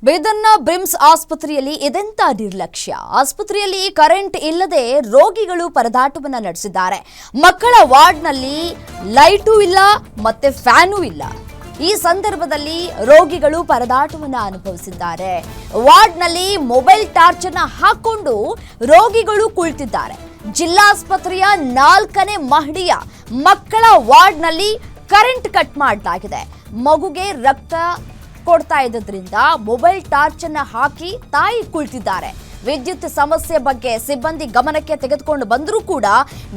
ಬೀದರ್ನ BRIMS ಆಸ್ಪತ್ರೆಯಲ್ಲಿ ಇದೆಂತ ನಿರ್ಲಕ್ಷ್ಯ. ಆಸ್ಪತ್ರೆಯಲ್ಲಿ ಕರೆಂಟ್ ಇಲ್ಲದೆ ರೋಗಿಗಳು ಪರದಾಟವನ್ನ ನಡೆಸಿದ್ದಾರೆ. ಮಕ್ಕಳ ವಾರ್ಡ್ನಲ್ಲಿ ಲೈಟೂ ಇಲ್ಲ ಮತ್ತೆ ಫ್ಯಾನೂ ಇಲ್ಲ. ಈ ಸಂದರ್ಭದಲ್ಲಿ ರೋಗಿಗಳು ಪರದಾಟವನ್ನ ಅನುಭವಿಸಿದ್ದಾರೆ. ವಾರ್ಡ್ನಲ್ಲಿ ಮೊಬೈಲ್ ಟಾರ್ಚ್ ಅನ್ನ ಹಾಕೊಂಡು ರೋಗಿಗಳು ಕುಳಿತಿದ್ದಾರೆ. ಜಿಲ್ಲಾಸ್ಪತ್ರೆಯ 4ನೇ ಮಹಡಿಯ ಮಕ್ಕಳ ವಾರ್ಡ್ನಲ್ಲಿ ಕರೆಂಟ್ ಕಟ್ ಮಾಡಲಾಗಿದೆ. ಮಗುಗೆ ರಕ್ತ ಕೊಡ್ತಾ ಇದ್ದರಿಂದ ಮೊಬೈಲ್ ಟಾರ್ಚ್ ಅನ್ನ ಹಾಕಿ ತಾಯಿ ಕುಳಿತಿದ್ದಾರೆ. ವಿದ್ಯುತ್ ಸಮಸ್ಯೆ ಬಗ್ಗೆ ಸಿಬ್ಬಂದಿ ಗಮನಕ್ಕೆ ತೆಗೆದುಕೊಂಡು ಬಂದರೂ ಕೂಡ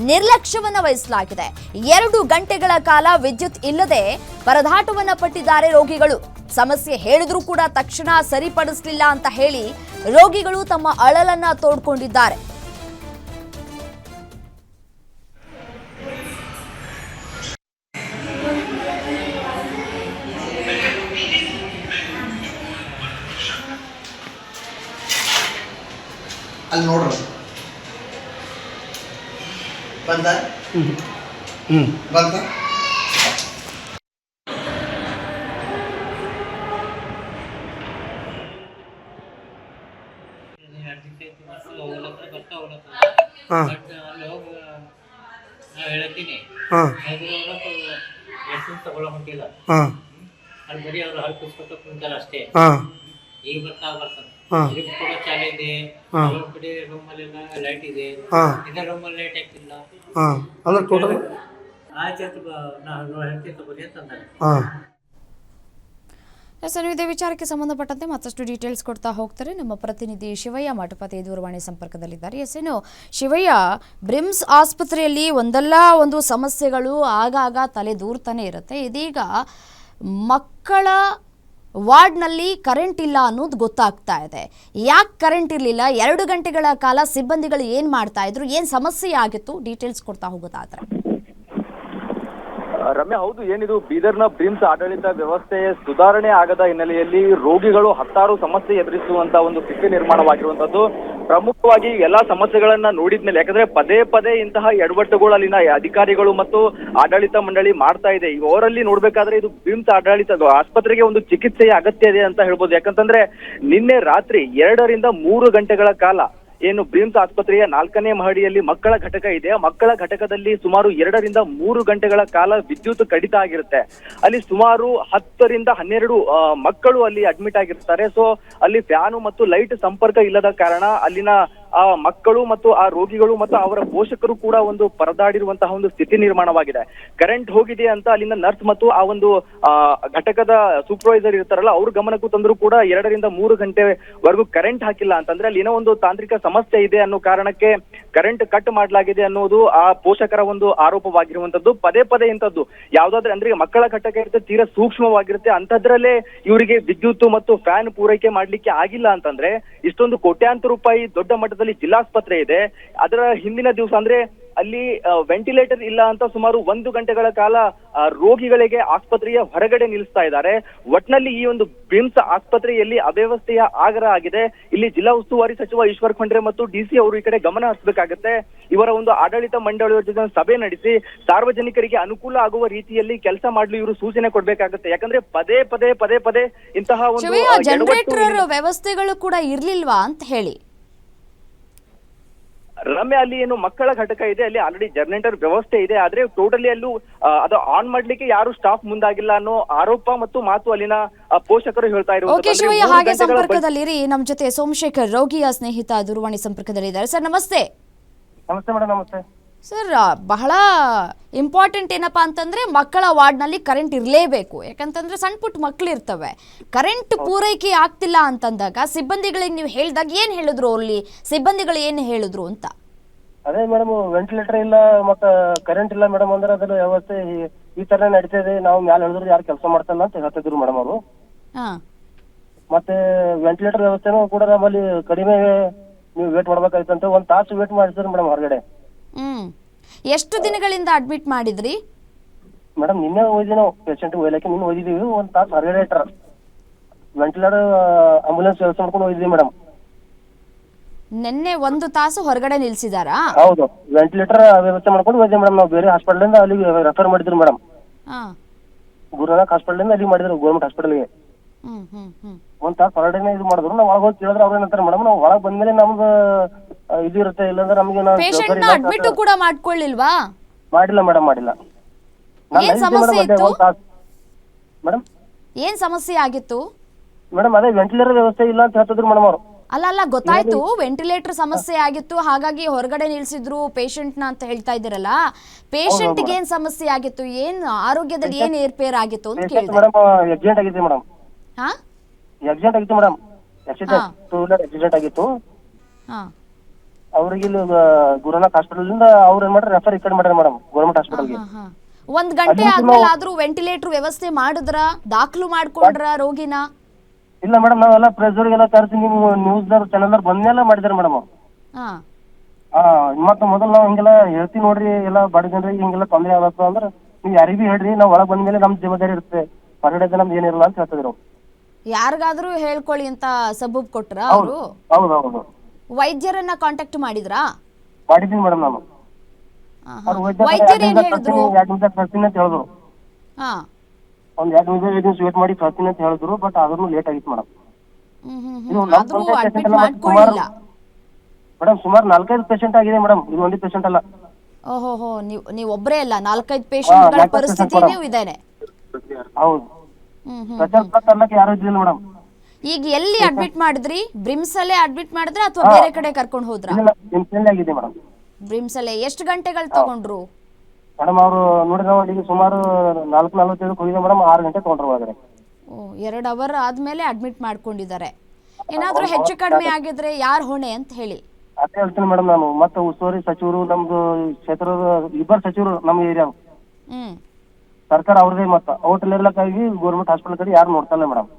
ನಿರ್ಲಕ್ಷ್ಯವನ್ನ ವಹಿಸಲಾಗಿದೆ. 2 ಗಂಟೆಗಳ ಕಾಲ ವಿದ್ಯುತ್ ಇಲ್ಲದೆ ಪರದಾಟವನ್ನ ಪಟ್ಟಿದ್ದಾರೆ ರೋಗಿಗಳು. ಸಮಸ್ಯೆ ಹೇಳಿದ್ರೂ ಕೂಡ ತಕ್ಷಣ ಸರಿಪಡಿಸಲಿಲ್ಲ ಅಂತ ಹೇಳಿ ರೋಗಿಗಳು ತಮ್ಮ ಅಳಲನ್ನ ತೋಡ್ಕೊಂಡಿದ್ದಾರೆ. ಅಲ್ಲಿ ನೋಡ್ರಿ ಬಂದ ಬಂದ ಹೇಳ್ತೀನಿ ತಗೊಳ ಹೊಂಟಿಲ್ಲ ಅಲ್ಲಿ ಬರೀ ಅವ್ರು ಹಲ್ಪಿಸ್ಕೊತ ಕುಂತಾರ ಅಷ್ಟೇ. ಈಗ ಬರ್ತಾನೆ ಕೂಡ ಚಾಲು ಇದೆ. ಕಡೆ ರೂಮಲ್ಲೆಲ್ಲ ಲೈಟ್ ಇದೆ. ಇದೇ ರೂಮಲ್ಲಿ ಲೈಟ್ ಹಾಕ್ತಿಲ್ಲ. ಅಂದ್ರೆ ಟೋಟಲ್ ಆಯ್ತು ನಾನು ಹೇಳ್ತೀನಿ ತಗೋರಿ ಅಂತಂದಾರೆ. ಇದೇ ವಿಚಾರಕ್ಕೆ ಸಂಬಂಧಪಟ್ಟಂತೆ ಮತ್ತಷ್ಟು ಡೀಟೇಲ್ಸ್ ಕೊಡ್ತಾ ಹೋಗ್ತಾರೆ ನಮ್ಮ ಪ್ರತಿನಿಧಿ ಶಿವಯ್ಯ ಮಠಪತಿ ದೂರವಾಣಿ ಸಂಪರ್ಕದಲ್ಲಿದ್ದಾರೆ. ಎಸ್ಸೇನು ಶಿವಯ್ಯ, ಬ್ರಿಮ್ಸ್ ಆಸ್ಪತ್ರೆಯಲ್ಲಿ ಒಂದಲ್ಲ ಒಂದು ಸಮಸ್ಯೆಗಳು ಆಗಾಗ ತಲೆ ದೂರ್ತಾನೆ ಇರುತ್ತೆ. ಇದೀಗ ಮಕ್ಕಳ ವಾರ್ಡ್ನಲ್ಲಿ ಕರೆಂಟ್ ಇಲ್ಲ ಅನ್ನೋದು ಗೊತ್ತಾಗ್ತಾ ಇದೆ. ಯಾಕೆ ಕರೆಂಟ್ ಇರಲಿಲ್ಲ? 2 ಗಂಟೆಗಳ ಕಾಲ ಸಿಬ್ಬಂದಿಗಳು ಏನು ಮಾಡ್ತಾ ಇದ್ರು? ಏನು ಸಮಸ್ಯೆ ಆಗಿತ್ತು? ಡೀಟೇಲ್ಸ್ ಕೊಡ್ತಾ ಹೋಗೋದಾದ್ರೆ. ರಮ್ಯಾ, ಹೌದು, ಏನಿದು ಬೀದರ್ನ ಬ್ರಿಮ್ಸ್ ಆಡಳಿತ ವ್ಯವಸ್ಥೆ ಸುಧಾರಣೆ ಆಗದ ಹಿನ್ನೆಲೆಯಲ್ಲಿ ರೋಗಿಗಳು ಹತ್ತಾರು ಸಮಸ್ಯೆ ಎದುರಿಸುವಂತ ಒಂದು ಸ್ಥಿತಿ ನಿರ್ಮಾಣವಾಗಿರುವಂತದ್ದು. ಪ್ರಮುಖವಾಗಿ ಎಲ್ಲಾ ಸಮಸ್ಯೆಗಳನ್ನ ನೋಡಿದ್ಮೇಲೆ, ಯಾಕಂದ್ರೆ ಪದೇ ಪದೇ ಇಂತಹ ಎಡವಟ್ಟುಗಳು ಅಲ್ಲಿನ ಅಧಿಕಾರಿಗಳು ಮತ್ತು ಆಡಳಿತ ಮಂಡಳಿ ಮಾಡ್ತಾ ಇದೆ. ಅವರಲ್ಲಿ ನೋಡ್ಬೇಕಾದ್ರೆ ಇದು ಬ್ರಿಮ್ಸ್ ಆಡಳಿತ ಆಸ್ಪತ್ರೆಗೆ ಒಂದು ಚಿಕಿತ್ಸೆಯ ಅಗತ್ಯ ಇದೆ ಅಂತ ಹೇಳ್ಬೋದು. ಯಾಕಂತಂದ್ರೆ ನಿನ್ನೆ ರಾತ್ರಿ 2 ರಿಂದ 3 ಗಂಟೆಗಳ ಕಾಲ ಏನು ಬ್ರಿಮ್ಸ್ ಆಸ್ಪತ್ರೆಯ 4ನೇ ಮಹಡಿಯಲ್ಲಿ ಮಕ್ಕಳ ಘಟಕ ಇದೆ. ಮಕ್ಕಳ ಘಟಕದಲ್ಲಿ ಸುಮಾರು 2 ರಿಂದ 3 ಗಂಟೆಗಳ ಕಾಲ ವಿದ್ಯುತ್ ಕಡಿತ ಆಗಿರುತ್ತೆ. ಅಲ್ಲಿ ಸುಮಾರು 10 ರಿಂದ 12 ಮಕ್ಕಳು ಅಲ್ಲಿ ಅಡ್ಮಿಟ್ ಆಗಿರ್ತಾರೆ. ಸೊ ಅಲ್ಲಿ ಫ್ಯಾನು ಮತ್ತು ಲೈಟ್ ಸಂಪರ್ಕ ಇಲ್ಲದ ಕಾರಣ ಅಲ್ಲಿನ ಆ ಮಕ್ಕಳು ಮತ್ತು ಆ ರೋಗಿಗಳು ಮತ್ತು ಅವರ ಪೋಷಕರು ಕೂಡ ಒಂದು ಪರದಾಡಿರುವಂತಹ ಒಂದು ಸ್ಥಿತಿ ನಿರ್ಮಾಣವಾಗಿದೆ. ಕರೆಂಟ್ ಹೋಗಿದೆ ಅಂತ ಅಲ್ಲಿನ ನರ್ಸ್ ಮತ್ತು ಆ ಒಂದು ಘಟಕದ ಸೂಪರ್ವೈಸರ್ ಇರ್ತಾರಲ್ಲ, ಅವ್ರ ಗಮನಕ್ಕೂ ತಂದ್ರು ಕೂಡ 2 ರಿಂದ 3 ಗಂಟೆವರೆಗೂ ಕರೆಂಟ್ ಹಾಕಿಲ್ಲ ಅಂತಂದ್ರೆ ಅಲ್ಲಿ ಏನೋ ಒಂದು ತಾಂತ್ರಿಕ ಸಮಸ್ಯೆ ಇದೆ ಅನ್ನೋ ಕಾರಣಕ್ಕೆ ಕರೆಂಟ್ ಕಟ್ ಮಾಡಲಾಗಿದೆ ಅನ್ನೋದು ಆ ಪೋಷಕರ ಒಂದು ಆರೋಪವಾಗಿರುವಂತದ್ದು. ಪದೇ ಪದೇ ಇಂಥದ್ದು ಯಾವ್ದಾದ್ರೆ ಅಂದ್ರೆ ಮಕ್ಕಳ ಘಟಕ ಇರುತ್ತೆ, ತೀರಾ ಸೂಕ್ಷ್ಮವಾಗಿರುತ್ತೆ, ಅಂತದ್ರಲ್ಲೇ ಇವರಿಗೆ ವಿದ್ಯುತ್ ಮತ್ತು ಫ್ಯಾನ್ ಪೂರೈಕೆ ಮಾಡ್ಲಿಕ್ಕೆ ಆಗಿಲ್ಲ ಅಂತಂದ್ರೆ ಇಷ್ಟೊಂದು ಕೋಟ್ಯಾಂತರ ರೂಪಾಯಿ ದೊಡ್ಡ ಮಟ್ಟದಲ್ಲಿ ಜಿಲ್ಲಾಸ್ಪತ್ರೆ ಇದೆ. ಅದರ ಹಿಂದಿನ ದಿವಸ ಅಂದ್ರೆ ಅಲ್ಲಿ ವೆಂಟಿಲೇಟರ್ ಇಲ್ಲ ಅಂತ ಸುಮಾರು 1 ಗಂಟೆಗಳ ಕಾಲ ರೋಗಿಗಳಿಗೆ ಆಸ್ಪತ್ರೆಯ ಹೊರಗಡೆ ನಿಲ್ಲಿಸ್ತಾ ಇದ್ದಾರೆ. ಒಟ್ನಲ್ಲಿ ಈ ಒಂದು ಬ್ರಿಮ್ಸ್ ಆಸ್ಪತ್ರೆಯಲ್ಲಿ ಅವ್ಯವಸ್ಥೆಯ ಆಗರ ಆಗಿದೆ. ಇಲ್ಲಿ ಜಿಲ್ಲಾ ಉಸ್ತುವಾರಿ ಸಚಿವ ಈಶ್ವರ್ ಖಂಡ್ರೆ ಮತ್ತು DC ಅವರು ಈ ಕಡೆ ಗಮನ ಹರಿಸಬೇಕಾಗತ್ತೆ. ಇವರ ಒಂದು ಆಡಳಿತ ಮಂಡಳಿಯ ಜೊತೆ ಸಭೆ ನಡೆಸಿ ಸಾರ್ವಜನಿಕರಿಗೆ ಅನುಕೂಲ ಆಗುವ ರೀತಿಯಲ್ಲಿ ಕೆಲಸ ಮಾಡಲು ಇವರು ಸೂಚನೆ ಕೊಡ್ಬೇಕಾಗತ್ತೆ. ಯಾಕಂದ್ರೆ ಪದೇ ಪದೇ ಪದೇ ಪದೇ ಇಂತಹ ಒಂದು ಜನರೇಟರ್ ವ್ಯವಸ್ಥೆಗಳು ಕೂಡ ಇರ್ಲಿಲ್ವಾ ಅಂತ ಹೇಳಿ. ರಮ್ಯಾ, ಅಲ್ಲಿ ಏನು ಮಕ್ಕಳ ಘಟಕ ಇದೆ, ಅಲ್ಲಿ ಆಲ್ರೆಡಿ ಜನರೇಟರ್ ವ್ಯವಸ್ಥೆ ಇದೆ. ಆದ್ರೆ ಟೋಟಲಿ ಅಲ್ಲೂ ಅದು ಆನ್ ಮಾಡ್ಲಿಕ್ಕೆ ಯಾರು ಸ್ಟಾಫ್ ಮುಂದಾಗಿಲ್ಲ ಅನ್ನೋ ಆರೋಪ ಮತ್ತು ಮಾತು ಅಲ್ಲಿನ ಪೋಷಕರು ಹೇಳ್ತಾ ಇರುವುದು. ಹಾಗೆ ಸಂಪರ್ಕದಲ್ಲಿರಿ, ನಮ್ಮ ಜೊತೆ ಸೋಮಶೇಖರ್, ರೋಗಿಯ ಸ್ನೇಹಿತ, ದೂರವಾಣಿ ಸಂಪರ್ಕದಲ್ಲಿದ್ದಾರೆ. ಸರ್ ನಮಸ್ತೆ. ನಮಸ್ತೆ ಮೇಡಮ್. ನಮಸ್ತೆ ಸರ್. ಬಹಳ ಇಂಪಾರ್ಟೆಂಟ್ ಏನಪ್ಪಾ ಅಂತಂದ್ರೆ ಮಕ್ಕಳ ವಾರ್ಡ್ನಲ್ಲಿ ಕರೆಂಟ್ ಇರಲೇಬೇಕು. ಯಾಕಂತಂದ್ರೆ ಸಣ್ಣ ಪುಟ್ಟ ಮಕ್ಕಳು ಇರ್ತವೆ. ಕರೆಂಟ್ ಪೂರೈಕೆ ಆಗ್ತಿಲ್ಲ ಅಂತಂದಾಗ ಸಿಬ್ಬಂದಿಗಳಿಗೆ ನೀವು ಹೇಳಿದಾಗ ಏನ್ ಹೇಳಿದ್ರು? ಅಲ್ಲಿ ಸಿಬ್ಬಂದಿಗಳು ಏನ್ ಹೇಳಿದ್ರು ಅಂತ? ಅದೇ ಮೇಡಮ್, ವೆಂಟಿಲೇಟರ್ ಇಲ್ಲ ಮತ್ತೆ ಕರೆಂಟ್ ಇಲ್ಲ ಮೇಡಮ್. ಅಂದ್ರೆ ಅದ್ರ ವ್ಯವಸ್ಥೆ ಈ ತರ ನಡೀತಾ ಇದೆ. ನಾವು ಮ್ಯಾಲ ಹೇಳಿದ್ರು ಯಾರು ಕೆಲಸ ಮಾಡ್ತಲ್ಲ ಅಂತ ಹೇಳ್ತಿದ್ರು ಮೇಡಮ್ ಅವರು. ಮತ್ತೆ ವೆಂಟಿಲೇಟರ್ ವ್ಯವಸ್ಥೆನೂ ಕೂಡ ನಮ್ಮಲ್ಲಿ ಕಡಿಮೆ, ನೀವು ವೇಟ್ ಮಾಡ್ಬೇಕಾಯ್ತು ಅಂತ 1 ತಾಸು ವೇಟ್ ಮಾಡಿದ್ರು ಮೇಡಮ್ ಹೊರಗಡೆ. ಎಷ್ಟು ದಿನಗಳಿಂದ ಅಡ್ಮಿಟ್ ಮಾಡಿದ್ರಿ ಮೇಡಮ್? ನಿನ್ನೆ ಹೋಗಿದ್ವಿ ನಾವು ಪೇಷಂಟ್ ಒಯ್ಲಕ್ಕೆ. ನಿನ್ನೆ ಹೋಗಿದ್ದೀವಿ. 1 ತಾಸು ಹೊರಗಡೆ ಇಟ್ಟಾರ. ವೆಂಟಿಲೇಟರ್ ಆಂಬುಲೆನ್ಸ್ ವ್ಯವಸ್ಥೆ ಮಾಡ್ಕೊಂಡು ಹೋಗಿದ್ವಿ ಮೇಡಮ್. ನಿನ್ನೆ 1 ತಾಸು ಹೊರಗಡೆ ನಿಲ್ಸಿದಾರಾ? ಹೌದು, ವೆಂಟಿಲೇಟರ್ ವ್ಯವಸ್ಥೆ ಮಾಡ್ಕೊಂಡು ಹೋಗಿದ್ವಿ ಮೇಡಮ್. ನಾವು ಬೇರೆ ಹಾಸ್ಪಿಟಲ್ ಇಂದ ಅಲ್ಲಿಗೆ ರೆಫರ್ ಮಾಡಿದ್ರು ಮೇಡಮ್. ಗುರುನಾನಕ್ ಹಾಸ್ಪಿಟಲ್ ಇಂದ ಅಲ್ಲಿಗೆ ಮಾಡಿದ್ರು, ಗೌರ್ಮೆಂಟ್ ಹಾಸ್ಪಿಟಲ್ಗೆ. ಒಂದ್ ತಾಸು ಹೊರಗಡೆನೆ ಇದು ಮಾಡಿದ್ರು. ನಾವು ಒಳಗೆ ಹೋಗಿ ಕೇಳಿದ್ರೆ ಅವ್ರು ಏನಂತಾರೆ ಮೇಡಮ್, ನಾವು ಒಳಗೆ ಬಂದ್ಮೇಲೆ ನಮ್ದು ಇದು ಇರುತ್ತೆ, ಇಲ್ಲಾಂದ್ರೆ ನಮ್ಗೆ ಪೇಷಂಟ್ ನ ಅಡ್ಮಿಟ್ ಕೂಡ ಮಾಡ್ಕೊಳ್ಳಿಲ್ವಾ? ಮಾಡಿಲ್ಲ ಮೇಡಮ್, ಮಾಡಿಲ್ಲ. ಏನ್ ಸಮಸ್ಯೆ ಇತ್ತು ಮೇಡಮ್? ಏನ್ ಸಮಸ್ಯೆ ಆಗಿತ್ತು ಮೇಡಮ್ ಅದೇ ವೆಂಟಿಲೇಟರ್ ವ್ಯವಸ್ಥೆ ಇಲ್ಲ ಅಂತ ಹೇಳ್ತಿದ್ರು ಮೇಡಮ್ ಅವರು. ಅಲ್ಲ ಗೊತ್ತಾಯ್ತು, ವೆಂಟಿಲೇಟರ್ ಸಮಸ್ಯೆ ಆಗಿತ್ತು, ಹಾಗಾಗಿ ಹೊರಗಡೆ ನಿಲ್ಸಿದ್ರು ಪೇಷಂಟ್ ನ ಅಂತ ಹೇಳ್ತಾ ಇದ್ದೀರಲ್ಲ. ಪೇಷಂಟ್ ಗೆ ಏನ್ ಸಮಸ್ಯೆ ಆಗಿತ್ತು, ಏನ್ ಆರೋಗ್ಯದಲ್ಲಿ ಏನ್ ಏರ್ಪೇರ್ ಆಗಿತ್ತು ಅಂತ ಕೇಳಿದೆ. ಮೇಡಮ್ ಆಕ್ಸಿಡೆಂಟ್ ಆಗಿತ್ತು ಮೇಡಮ್. ಹಾ ಆಕ್ಸಿಡೆಂಟ್ ಆಗಿತ್ತು madam, accident, two wheeler accident ಆಗಿತ್ತು. ಹಾ ಅವ್ರಿಗೆ ಇಲ್ಲಿ ಗುರುನಾಥ್ ಹಾಸ್ಪಿಟಲ್ ಇಂದ ಅವ್ರು ಏನ್ ಮಾಡ್ರಿ ರೆಫರ್ ಈ ಕಡೆ ಮಾಡ್ಯಾರ ಮೇಡಮ್ ಗೌರ್ಮೆಂಟ್ ಹಾಸ್ಪಿಟಲ್ಗೆ. ಒಂದ್ ಗಂಟೆ ಆದ್ಮೇಲೆ ಆದ್ರೂ ವೆಂಟಿಲೇಟರ್ ವ್ಯವಸ್ಥೆ ಮಾಡಿದ್ರ, ದಾಖಲು ಮಾಡ್ಕೊಂಡ್ರ ರೋಗಿನ? ಇಲ್ಲ ಮೇಡಮ್, ನಾವೆಲ್ಲ ಪ್ರೆಸರ್ ಎಲ್ಲ ತರಿಸಿ ನಿಮ್ ನ್ಯೂಸ್ ಚಾನಲ್ ಬಂದ್ಮೇಲೆ ಮಾಡಿದಾರೆ ಮೇಡಮ್ ಅವ್ರು. ಮತ್ತ ಮೊದಲು ನಾವ್ ಹಿಂಗೆಲ್ಲ ಹೇಳ್ತೀವಿ ನೋಡ್ರಿ, ಎಲ್ಲ ಬಡ ಜನರಿಗೆ ಹಿಂಗೆಲ್ಲ ತೊಂದರೆ ಆಗತ್ತ ಅಂದ್ರೆ ನೀವ್ ಯಾರಿಗೂ ಹೇಳ್ರಿ, ನಾವ್ ಒಳಗ್ ಬಂದ್ಮೇಲೆ ನಮ್ ಜವಾಬ್ದಾರಿ ಇರುತ್ತೆ, ಹೊರಗಡೆ ನಮ್ದು ಏನಿರಲ್ಲ ಅಂತ ಹೇಳ್ತಿದ್ರು. ಯಾರಿಗಾದ್ರೂ ಹೇಳ್ಕೊಳ್ಳಿ ಅಂತ ಸಬೂಬ್ ಕೊಟ್ರ ಅವರು? ಹೌದೌದು. ವೈದ್ಯರನ್ನ ಕಾಂಟ್ಯಾಕ್ಟ್ ಮಾಡಿದ್ರಾ? ಮಾಡಿದೀನಿ ಮೇಡಮ್ ನಾನು. ವೈದ್ಯರು ಏನ್ ಹೇಳಿದ್ರು? 2 ನಿಮಿಷ ಕಳ್ಸ್ತೀನಿ ಅಂತ ಹೇಳಿದ್ರು. ಒಂದ್ 2 ನಿಮಿಷ ವೇಟ್ ಮಾಡಿ ಕಳ್ಸ್ತೀನಿ ಅಂತ ಹೇಳಿದ್ರು, ಬಟ್ ಆದ್ರೂ ಲೇಟ್ ಆಗಿತ್ತು ಮೇಡಮ್. ಆದ್ರೂ ಅಡ್ಮಿಟ್ ಮಾಡ್ಕೊಳ್ಳಿಲ್ಲ ಮೇಡಮ್. ಸುಮಾರು 4-5 ಪೇಷಂಟ್ ಆಗಿದೆ ಮೇಡಮ್, ಇದು ಒಂದೇ ಪೇಷಂಟ್ ಅಲ್ಲ. ಓಹೋ, ನೀವ್ ಒಬ್ರೇ ಅಲ್ಲ, 4-5 ಪೇಷಂಟ್ ಗಳ ಪರಿಸ್ಥಿತಿನೇ ಇದೇನೆ. ಹೌದು, ಪ್ರಚಾರ ಯಾರು ಇದ್ದಿಲ್ಲ ಮೇಡಮ್. ಈಗ ಎಲ್ಲಿ ಅಡ್ಮಿಟ್ ಮಾಡಿದ್ರಿ? ಬ್ರಿಮ್ಸ್ ಅಲ್ಲೇ ಅಡ್ಮಿಟ್ ಮಾಡಿದ್ರ ಅಥವಾ ಬೇರೆ ಕಡೆ ಕರ್ಕೊಂಡು ಹೋದ್ರ? ಆಗಿದೆ ಮೇಡಮ್. ಬ್ರಿಮ್ಸ್ ಅಲ್ಲೇ. ಎಷ್ಟು ಗಂಟೆಗಳು ತಗೊಂಡ್ರು ಮೇಡಮ್? ಅವರು ನೋಡಿ ನಾವು ಸುಮಾರು 4:45 ಹೋಗಿದೆ ಮೇಡಮ್, 6 ಗಂಟೆ ತಗೊಂಡ್ರು ಒಳಗಡೆ. 2 ಅವರ್ ಆದ್ಮೇಲೆ ಅಡ್ಮಿಟ್ ಮಾಡ್ಕೊಂಡಿದ್ದಾರೆ. ಏನಾದ್ರೂ ಹೆಚ್ಚು ಕಡಿಮೆ ಆಗಿದ್ರೆ ಯಾರ್ ಹೊಣೆ ಅಂತ ಹೇಳಿ? ಅದೇ ಹೇಳ್ತೀನಿ ಮೇಡಮ್ ನಾನು. ಮತ್ತೆ ಉಸ್ತುವಾರಿ ಸಚಿವರು, ನಮ್ದು ಕ್ಷೇತ್ರದ ಇಬ್ಬರು ಸಚಿವರು ನಮ್ಮ ಏರಿಯಾ ಸರ್ಕಾರ ಅವ್ರದೇ, ಮತ್ತ ಔಟ್ ಇರ್ಲಕ್ಕಾಗಿ ಗೌರ್ಮೆಂಟ್ ಹಾಸ್ಪಿಟಲ್ ಕಡೆ ಯಾರು ನೋಡ್ತಾ ಇಲ್ಲ ಮೇಡಮ್.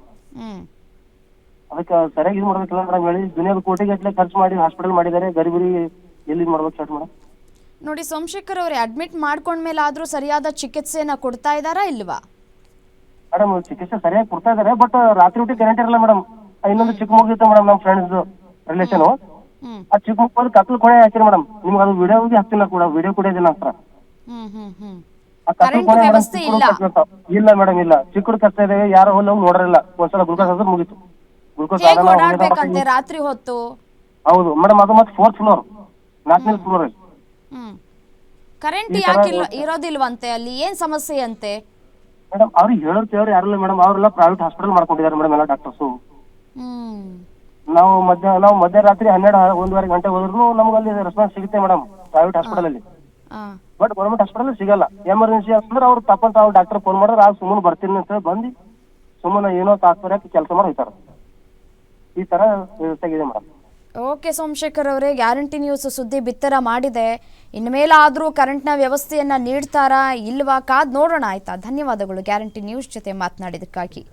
ಅದಕ್ಕೆ ಸರಿಯಾಗಿ ಇದು ಮಾಡ್ಬೇಕಿಲ್ಲ ಮೇಡಮ್. ಹೇಳಿ ದುನಿಯಾದ ಕೋಟಿಗಟ್ಟಲೆ ಖರ್ಚು ಮಾಡಿ ಹಾಸ್ಪಿಟಲ್ ಮಾಡಿದ್ದಾರೆ, ಗರೀಬರಿಗೆ ಎಲ್ಲಿ ಮಾಡ್ಬೇಕು ಸ್ಟಾರ್ಟ್ ಮೇಡಮ್? ನೋಡಿ ಸೋಮಶೇಖರ್ ಅವರೇ, ಅಡ್ಮಿಟ್ ಮಾಡ್ಕೊಂಡ್ಮೇಲೆ ಆದ್ರೂ ಸರಿಯಾದ ಚಿಕಿತ್ಸೆನ ಕೊಡ್ತಾ ಇದಾರಾ ಇಲ್ವಾ? ಮೇಡಮ್ ಚಿಕಿತ್ಸೆ ಸರಿಯಾಗಿ ಕೊಡ್ತಾ ಇದಾರೆ, ಬಟ್ ರಾತ್ರಿ ಊಟ ಕರೆಂಟ್ ಇರಲ್ಲ ಮೇಡಮ್. ಇನ್ನೊಂದು ಚಿಕ್ಕ ಮಗು ಇತ್ತು ಮೇಡಮ್, ನಮ್ಮ ಫ್ರೆಂಡ್ಸ್ ರಿಲೇಷನ್. ಆ ಚಿಕ್ಕ ಮಗು ಕತ್ಲು ಕೊನೆ ಹಾಕಿರಿ ಮೇಡಮ್. ನಿಮ್ಗೆ ಅದು ವಿಡಿಯೋ ಹಾಕ್ತಿಲ್ಲ ಕೂಡ, ವಿಡಿಯೋ ಕೂಡ ಇದೆ ನನ್ನ ಹತ್ರ. ಇಲ್ಲ ಮೇಡಮ್, ಇಲ್ಲ. ಚಿಕ್ಕ ಕಷ್ಟ ಇದೆ, ಯಾರೋ ಹೋಗಿ ನೋಡ್ರಿಲ್ಲ. ಒಂದ್ಸಲ ಗ್ಲೂಕೋಸ್ ಆದ್ರೂ ಮುಗಿತು. ಗ್ಲೂಕೋಸ್ ರಾತ್ರಿ ಹೊತ್ತು. ಹೌದು ಮೇಡಮ್, ಅದು ಮತ್ತೆ 4th ಫ್ಲೋರ್, 4ನೇ ಫ್ಲೋರ್. ಕರೆಂಟ್ ಯಾಕೆ ಇರೋದಿಲ್ವಂತೆ ಅಲ್ಲಿ? ಏನ್ ಸಮಸ್ಯೆ ಅಂತೆ ಮೇಡಮ್? ಅವ್ರಿಗೆ ಹೇಳೋರು ಯಾರಿಲ್ಲ ಮೇಡಮ್, ಅವರೆಲ್ಲ ಪ್ರೈವೇಟ್ ಹಾಸ್ಪಿಟಲ್ ಮಾಡ್ಕೊಂಡಿದ್ದಾರೆ ಮೇಡಮ್, ಎಲ್ಲ ಡಾಕ್ಟರ್ಸು. ನಾವು ಮಧ್ಯರಾತ್ರಿ 12-1 ಗಂಟೆ ಹೋದ್ರು ನಮ್ಗೆ ಅಲ್ಲಿ ರೆಸ್ಪಾನ್ಸ್ ಸಿಗುತ್ತೆ ಮೇಡಮ್ ಪ್ರೈವೇಟ್ ಹಾಸ್ಪಿಟಲ್ ಅಲ್ಲಿ. ಬಟ್ ಗೌರ್ಮೆಂಟ್ ಹಾಸ್ಪಿಟಲ್ ಸಿಗಲ್ಲ. ಎಮರ್ಜೆನ್ಸಿ ಅಂದ್ರೆ ಅವ್ರು ತಪ್ಪಂತ ಅವ್ರು ಡಾಕ್ಟರ್ ಫೋನ್ ಮಾಡಿದ್ರೆ ಆಗ ಸುಮ್ಮನೆ ಬರ್ತೀನಿ ಅಂತ ಹೇಳಿ ಬಂದು ಸುಮ್ಮನೆ ಏನೋ ತಾತ್ಪರ್ಯ ಕೆಲಸ ಮಾಡಿ ಹೋಗ್ತಾರೆ. ಈ ತರ ವ್ಯವಸ್ಥೆ ಇದೆ ಮೇಡಮ್. ಓಕೆ ಸೋಮಶೇಖರ್ ಅವರೇ, ಗ್ಯಾರಂಟಿ ನ್ಯೂಸ್ ಸುದ್ದಿ ಬಿತ್ತರ ಮಾಡಿದೆ. ಇನ್ಮೇಲಾದ್ರೂ ಕರೆಂಟ್ನ ವ್ಯವಸ್ಥೆಯನ್ನ ನೀಡ್ತಾರಾ ಇಲ್ವಾ ಕಾದ್ ನೋಡೋಣ, ಆಯ್ತಾ? ಧನ್ಯವಾದಗಳು ಗ್ಯಾರಂಟಿ ನ್ಯೂಸ್ ಜೊತೆ ಮಾತನಾಡಿದಕ್ಕಾಗಿ.